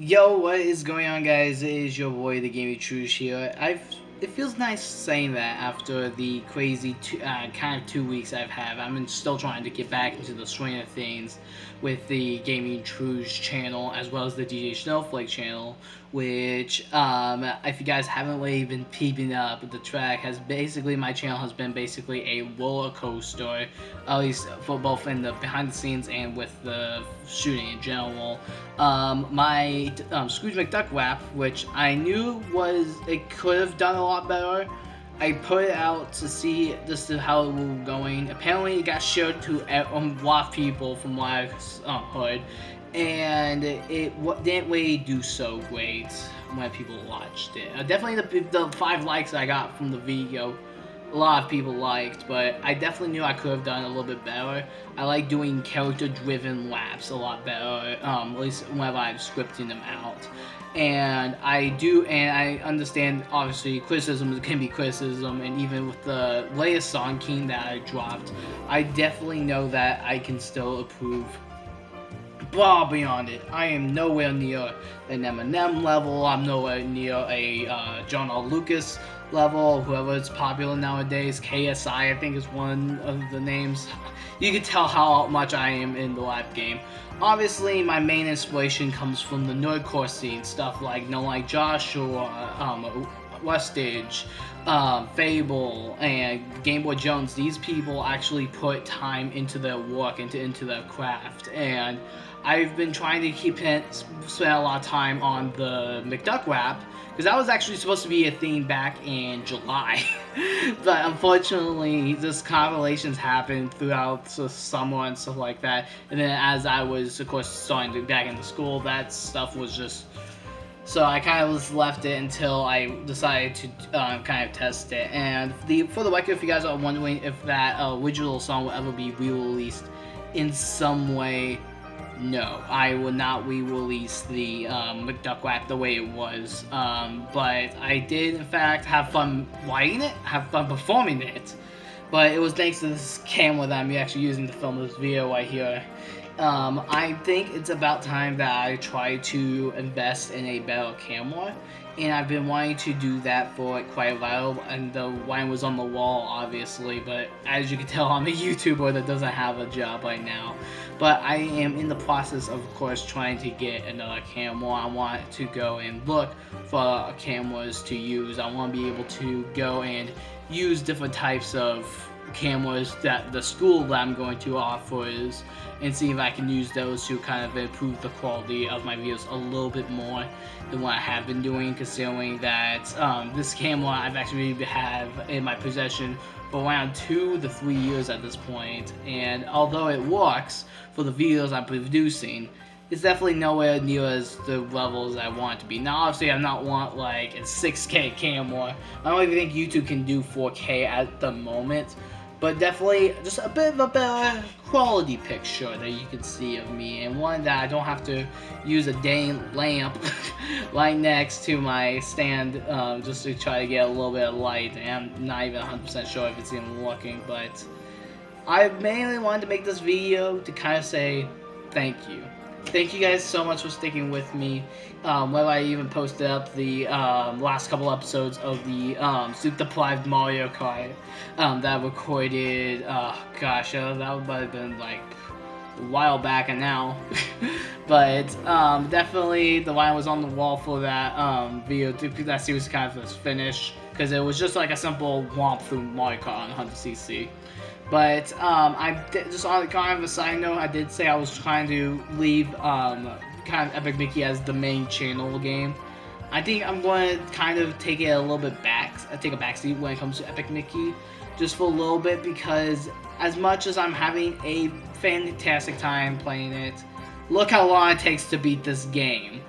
Yo, what is going on, guys? It is your boy, the Gaming Truge here. It feels nice saying that after the crazy kind of 2 weeks I've had. I'm still trying to get back into the swing of things with the Gaming Truge channel as well as the DJ Snowflake channel, which if you guys haven't really been keeping up with the track, has basically my channel has been basically a roller coaster, at least for both in the behind the scenes and with the shooting in general. My Scrooge McDuck rap, which I knew it could have done a lot better. I put it out to see just how it was going. Apparently, it got shared to a lot of people from what I heard, and it didn't really do so great when people watched it. Definitely the 5 likes I got from the video, a lot of people liked, but I definitely knew I could have done a little bit better. I like doing character-driven laps a lot better, at least whenever I'm scripting them out. And I understand, obviously, criticism can be criticism, and even with the latest song, King, that I dropped, I definitely know that I can still improve far beyond it. I am nowhere near an Eminem level. I'm nowhere near a John L. Lucas level, whoever is popular nowadays. KSI, I think, is one of the names. You can tell how much I am in the rap game. Obviously, my main inspiration comes from the nerdcore scene, stuff like No Like Joshua, Westage, Fable, and Game Boy Jones. These people actually put time into their work, into their craft, and I've been trying to spend a lot of time on the McDuck rap, because that was actually supposed to be a theme back in July. But unfortunately, this compilations happened throughout the summer and stuff like that. And then as I was, of course, starting to get back into school, that stuff was just... So I kind of just left it until I decided to kind of test it. And for the record, if you guys are wondering if that original song will ever be re-released in some way, no, I will not re-release the McDuck rap the way it was. But I did, in fact, have fun writing it, have fun performing it. But it was thanks to this camera that I'm actually using to film this video right here. I think it's about time that I try to invest in a better camera, and I've been wanting to do that for quite a while, and the wine was on the wall, obviously, but as you can tell, I'm a YouTuber that doesn't have a job right now. But I am in the process, of course, trying to get another camera. I want to go and look for cameras to use. I want to be able to go and use different types of cameras that the school that I'm going to offers, and see if I can use those to kind of improve the quality of my videos a little bit more than what I have been doing, considering that this camera I've actually had in my possession for around 2 to 3 years at this point, and although it works for the videos I'm producing, it's definitely nowhere near as the levels I want it to be. Now, obviously, I not want like a 6K camera. I don't even think YouTube can do 4K at the moment, but definitely just a bit of a better quality picture that you can see of me, and one that I don't have to use a dang lamp right next to my stand just to try to get a little bit of light. And I'm not even 100% sure if it's even working, but I mainly wanted to make this video to kind of say thank you. Thank you guys so much for sticking with me. Whether I even posted up the last couple episodes of the Soup Deprived Mario Kart that I recorded, gosh, that would have been like a while back and now. But definitely the line was on the wall for that video. That series kind of was finished, because it was just like a simple womp through Mario Kart on 100cc. But just on kind of a side note, I did say I was trying to leave kind of Epic Mickey as the main channel game. I think I'm going to kind of take it a little bit back, take a backseat when it comes to Epic Mickey, just for a little bit, because as much as I'm having a fantastic time playing it, look how long it takes to beat this game.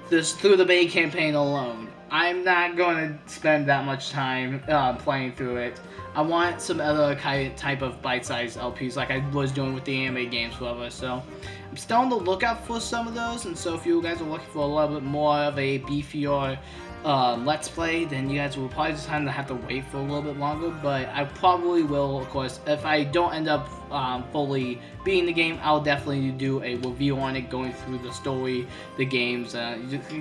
Through the main campaign alone. I'm not going to spend that much time playing through it. I want some other type of bite-sized LPs like I was doing with the anime games, whatever. So I'm still on the lookout for some of those. And so if you guys are looking for a little bit more of a beefier Let's Play, then you guys will probably just kind of have to wait for a little bit longer, but I probably will, of course, if I don't end up fully beating the game, I'll definitely do a review on it, going through the story, the games,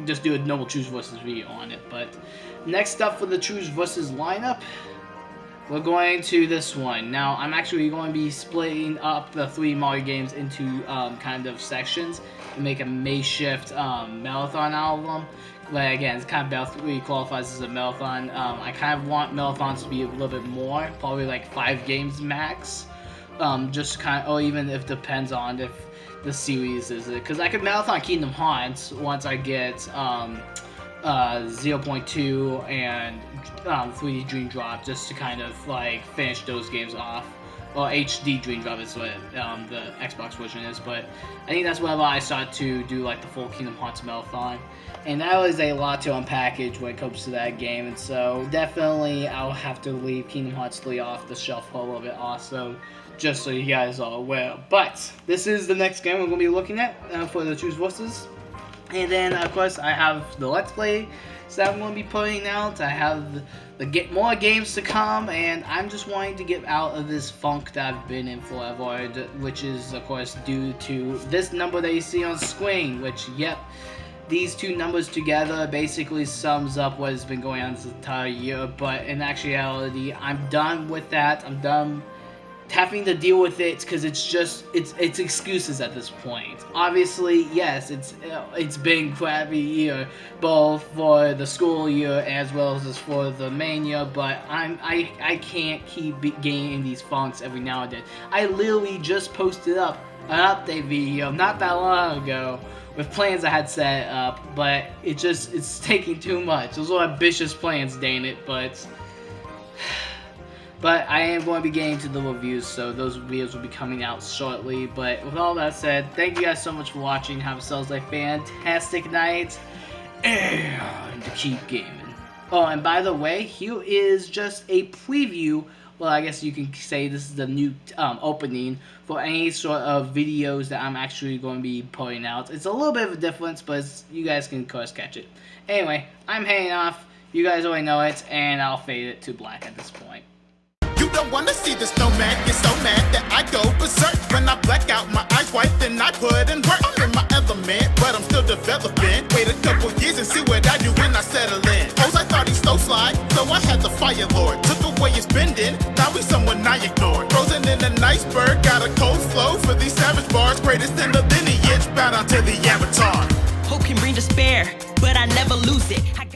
just do a normal Choose Versus video on it. But next up for the Choose Versus lineup, we're going to this one. Now, I'm actually going to be splitting up the 3 Mario games into kind of sections and make a makeshift marathon out of them. But again, it's kind of Battle 3 qualifies as a marathon. I kind of want marathons to be a little bit more, probably like 5 games max. Just kind of, or even if depends on if the series is it. Because I could marathon Kingdom Hearts once I get 0.2 and 3D Dream Drop, just to kind of like finish those games off. Or HD Dream Drop is what the Xbox version is, but I think that's whenever I start to do like the full Kingdom Hearts marathon. And that was a lot to unpackage when it comes to that game, and so definitely I'll have to leave Kingdom Hearts 3 off the shelf for a little bit also, just so you guys are aware. But this is the next game we're going to be looking at for the Choose Versus. And then, of course, I have the Let's Play that I'm going to be putting out. I have more games to come, and I'm just wanting to get out of this funk that I've been in forever, which is, of course, due to this number that you see on screen, which, yep, these 2 numbers together basically sums up what has been going on this entire year. But in actuality, I'm done with that. I'm done having to deal with it, because it's excuses at this point. Obviously, yes, it's been a crappy year, both for the school year as well as for the main year, but I can't keep getting these funks every now and then. I literally just posted up an update video not that long ago with plans I had set up, but it's taking too much. Those are ambitious plans, dang it, but I am going to be getting to the reviews, so those videos will be coming out shortly. But with all that said, thank you guys so much for watching. Have yourselves a fantastic night, and keep gaming. Oh, and by the way, here is just a preview. Well, I guess you can say this is the new opening for any sort of videos that I'm actually going to be putting out. It's a little bit of a difference, but you guys can, of course, catch it. Anyway, I'm heading off. You guys already know it, and I'll fade it to black at this point. You don't wanna see the snowman get so mad that I go berserk. When I black out, my eyes white, then I put in work. I'm in my element, but I'm still developing. Wait a couple years and see what I do when I settle in. Hoes, I thought he slow slide, so I had the Fire Lord. Took away his bending, now he's someone I ignored. Frozen in an iceberg, got a cold flow for these savage bars. Greatest in the lineage, bow down to the avatar. Hope can bring despair, but I never lose it.